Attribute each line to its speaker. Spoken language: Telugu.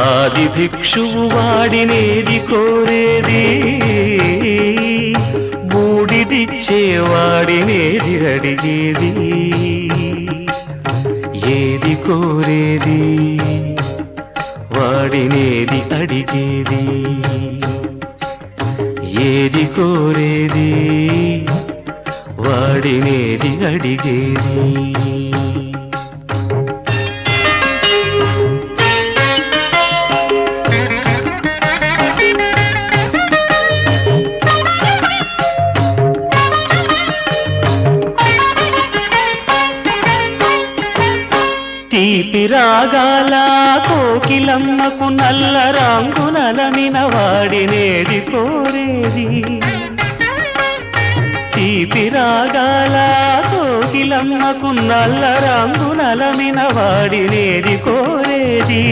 Speaker 1: ఆది భిక్షువు వాడినేది కోరేది, బూడిదిచ్చేవాడినేది అడిగేది. ఏది కోరేది వాడినేది అడిగేది, ఏది కోరేది వాడినేది అడిగేది. తీపి రాగాల కోకిలమ్మకు నల్ల రంగునలమిన వాడినేది కోరేది, తీపి రాగాల కోకిలమ్మకు నల్ల రంగునలమిన వాడినేది కోరేది.